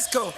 Let's go.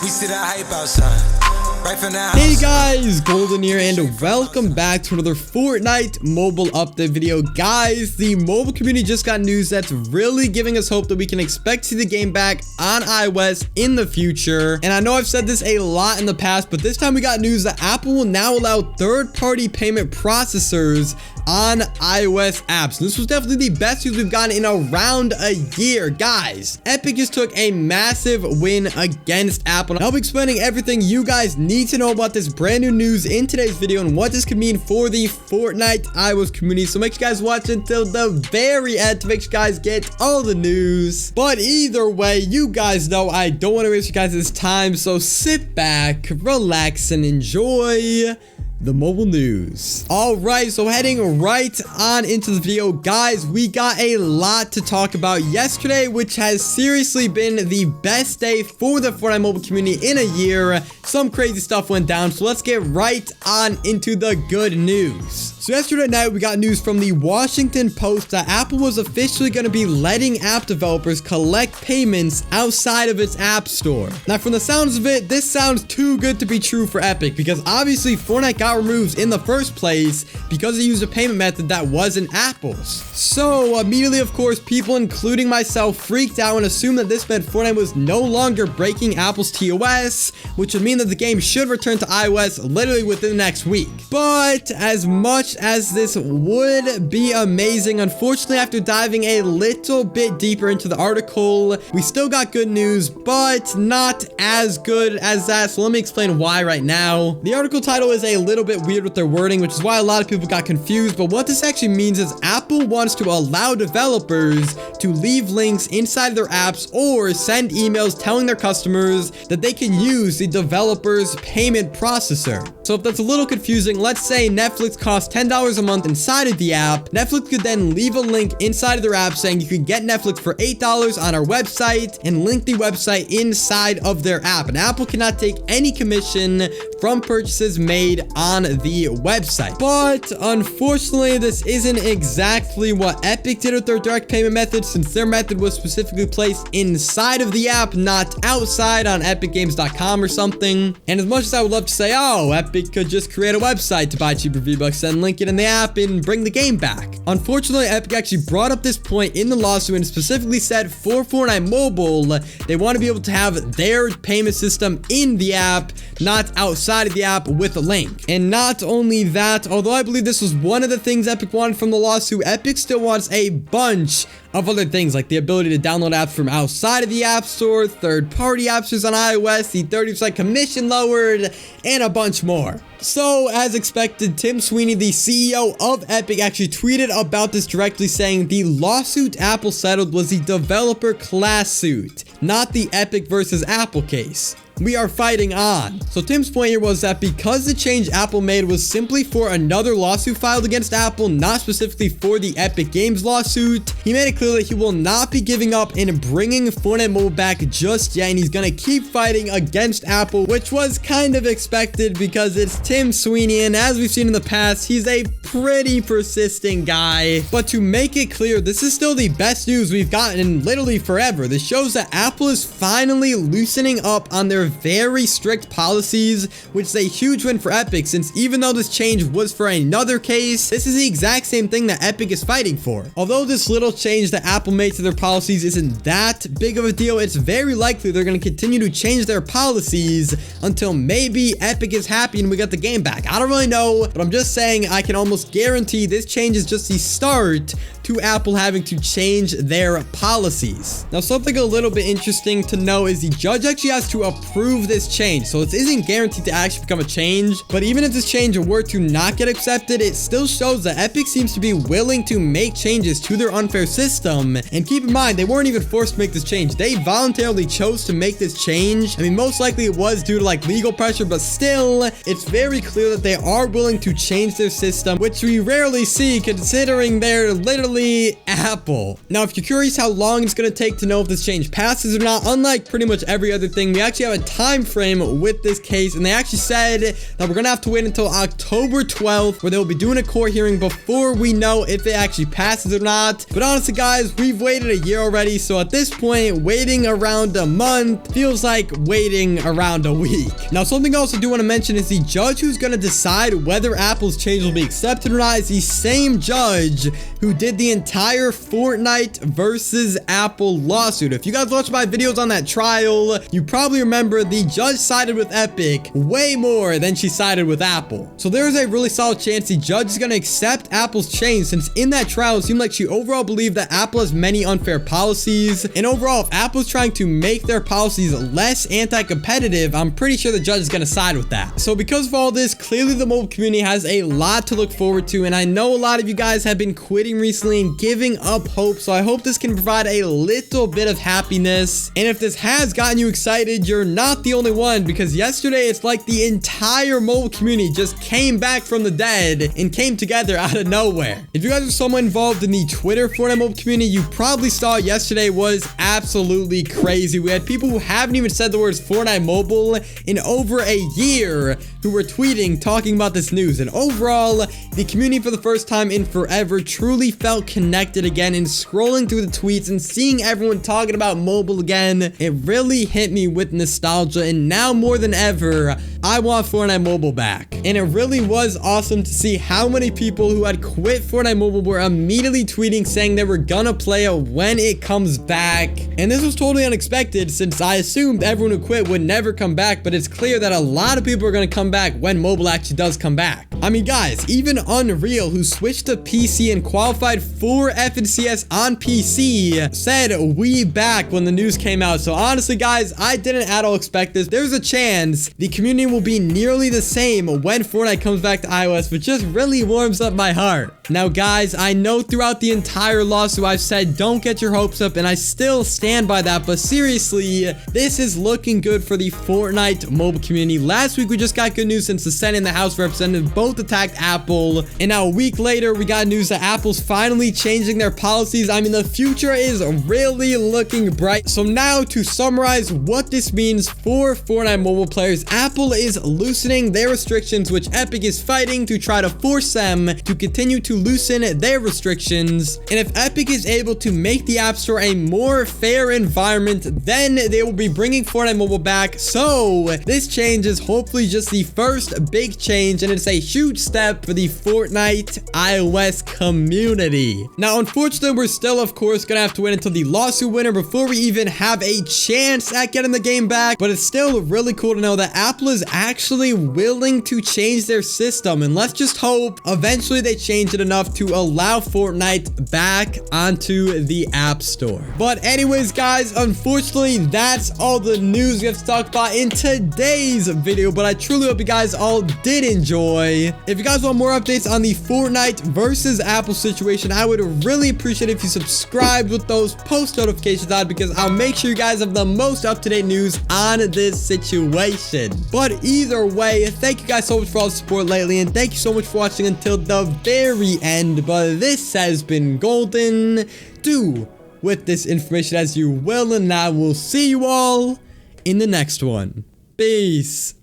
We see that hype outside. Right from now. Hey guys, Golden here, and welcome back to another Fortnite mobile update video. Guys, the mobile community just got news that's really giving us hope that we can expect to see the game back on iOS in the future. And I know I've said this a lot in the past, but this time we got news that Apple will now allow third-party payment processors on iOS apps. This was definitely the best news we've gotten in around a year. Guys, Epic just took a massive win against Apple. I'll be explaining everything you guys need to know about this brand new news in today's video and what this could mean for the Fortnite iOS community. So make sure you guys watch until the very end to make sure you guys get all the news. But either way, you guys know I don't want to waste you guys' time, so sit back, relax, and enjoy the mobile news. All right, so heading right on into the video, guys, we got a lot to talk about yesterday, which has seriously been the best day for the Fortnite mobile community in a year. Some crazy stuff went down, so let's get right on into the good news. So yesterday night, we got news from the Washington Post that Apple was officially going to be letting app developers collect payments outside of its App Store. Now, from the sounds of it, this sounds too good to be true for Epic, because obviously Fortnite got removed in the first place because it used a payment method that wasn't Apple's. So immediately, of course, people, including myself, freaked out and assumed that this meant Fortnite was no longer breaking Apple's TOS, which would mean that the game should return to iOS literally within the next week. But as much as this would be amazing, unfortunately, after diving a little bit deeper into the article, we still got good news, but not as good as that. So let me explain why right now. The article title is a little bit weird with their wording, which is why a lot of people got confused. But what this actually means is Apple wants to allow developers to leave links inside their apps or send emails telling their customers that they can use the developer's payment processor. So if that's a little confusing, let's say Netflix costs $10 a month inside of the app. Netflix could then leave a link inside of their app saying you can get Netflix for $8 on our website and link the website inside of their app. And Apple cannot take any commission from purchases made on the website. But unfortunately, this isn't exactly what Epic did with their direct payment method, since their method was specifically placed inside of the app, not outside on epicgames.com or something. And as much as I would love to say, oh, Epic could just create a website to buy cheaper V-Bucks and link it in the app and bring the game back. Unfortunately, Epic actually brought up this point in the lawsuit and specifically said for Fortnite Mobile, they want to be able to have their payment system in the app, not outside of the app with a link. And not only that, although I believe this was one of the things Epic wanted from the lawsuit, Epic still wants a bunch of other things, like the ability to download apps from outside of the App Store, third-party app stores on iOS, the 30% commission lowered, and a bunch more. So, as expected, Tim Sweeney, the CEO of Epic, actually tweeted about this directly, saying the lawsuit Apple settled was the developer class suit, not the Epic versus Apple case. We are fighting on. So Tim's point here was that because the change Apple made was simply for another lawsuit filed against Apple, not specifically for the Epic Games lawsuit, he made it clear that he will not be giving up and bringing Fortnite Mobile back just yet, and he's gonna keep fighting against Apple, which was kind of expected because it's Tim Sweeney, and as we've seen in the past, he's a pretty persistent guy. But to make it clear, this is still the best news we've gotten in literally forever. This shows that Apple is finally loosening up on their very strict policies, which is a huge win for Epic, since even though this change was for another case, this is the exact same thing that Epic is fighting for. Although this little change that Apple made to their policies isn't that big of a deal, it's very likely they're going to continue to change their policies until maybe Epic is happy and we got the game back. I don't really know, but I'm just saying I can almost guarantee this change is just the start to Apple having to change their policies. Now, something a little bit interesting to know is the judge actually has to approve this change, so it isn't guaranteed to actually become a change. But even if this change were to not get accepted, it still shows that Epic seems to be willing to make changes to their unfair system. And keep in mind, they weren't even forced to make this change. They voluntarily chose to make this change. I mean, most likely it was due to like legal pressure, but still, it's very clear that they are willing to change their system, which which we rarely see considering they're literally Apple. Now, if you're curious how long it's going to take to know if this change passes or not, unlike pretty much every other thing, we actually have a time frame with this case, and they actually said that we're going to have to wait until October 12th, where they'll be doing a court hearing before we know if it actually passes or not. But honestly, guys, we've waited a year already, so at this point, waiting around a month feels like waiting around a week. Now, something else I do want to mention is the judge who's going to decide whether Apple's change will be accepted or not is the same judge who did the entire Fortnite versus Apple lawsuit. If you guys watched my videos on that trial, you probably remember the judge sided with Epic way more than she sided with Apple. So there's a really solid chance the judge is going to accept Apple's change, since in that trial, it seemed like she overall believed that Apple has many unfair policies. And overall, if Apple's trying to make their policies less anti-competitive, I'm pretty sure the judge is going to side with that. So because of all this, clearly the mobile community has a lot to look forward to, and I know a lot of you guys have been quitting recently and giving up hope, so I hope this can provide a little bit of happiness. And if this has gotten you excited, you're not the only one, because yesterday it's like the entire mobile community just came back from the dead and came together out of nowhere. If you guys are someone involved in the Twitter Fortnite mobile community, you probably saw yesterday was absolutely crazy. We had people who haven't even said the words Fortnite Mobile in over a year who were tweeting talking about this news, and overall the community for the first time in forever truly felt connected again. And scrolling through the tweets and seeing everyone talking about mobile again, it really hit me with nostalgia, and now more than ever I want Fortnite Mobile back. And it really was awesome to see how many people who had quit Fortnite Mobile were immediately tweeting saying they were gonna play it when it comes back. And this was totally unexpected, since I assumed everyone who quit would never come back, but it's clear that a lot of people are gonna come back when mobile actually does come back. I mean, guys, even Unreal, who switched to PC and qualified for FNCS on PC, said we back when the news came out. So honestly, guys, I didn't at all expect this. There's a chance the community will be nearly the same when Fortnite comes back to iOS, which just really warms up my heart. Now, guys, I know throughout the entire lawsuit I've said don't get your hopes up, and I still stand by that, but seriously, this is looking good for the Fortnite mobile community. Last week we just got good news since the Senate and the House Representatives both attacked Apple, and now a week later we got news that Apple's finally changing their policies. I mean, the future is really looking bright. So now, to summarize what this means for Fortnite mobile players, Apple is loosening their restrictions, which Epic is fighting to try to force them to continue to loosen their restrictions. And if Epic is able to make the App Store a more fair environment, then they will be bringing Fortnite Mobile back. So this change is hopefully just the first big change, and it's a huge step for the Fortnite iOS community. Now, unfortunately, we're still, of course, gonna have to wait until the lawsuit winner before we even have a chance at getting the game back, but it's still really cool to know that Apple is actually willing to change their system, and let's just hope eventually they change it enough to allow Fortnite back onto the App Store. But anyways, guys, unfortunately, that's all the news we have to talk about in today's video, but I truly hope you guys all did enjoy. If you guys want more updates on the Fortnite versus Apple situation, I would really appreciate it if you subscribed with those post notifications on, because I'll make sure you guys have the most up-to-date news on this situation. But either way, thank you guys so much for all the support lately, and thank you so much for watching until the very end. But this has been golden. Do with this information as you will, and I will see you all in the next one. Peace.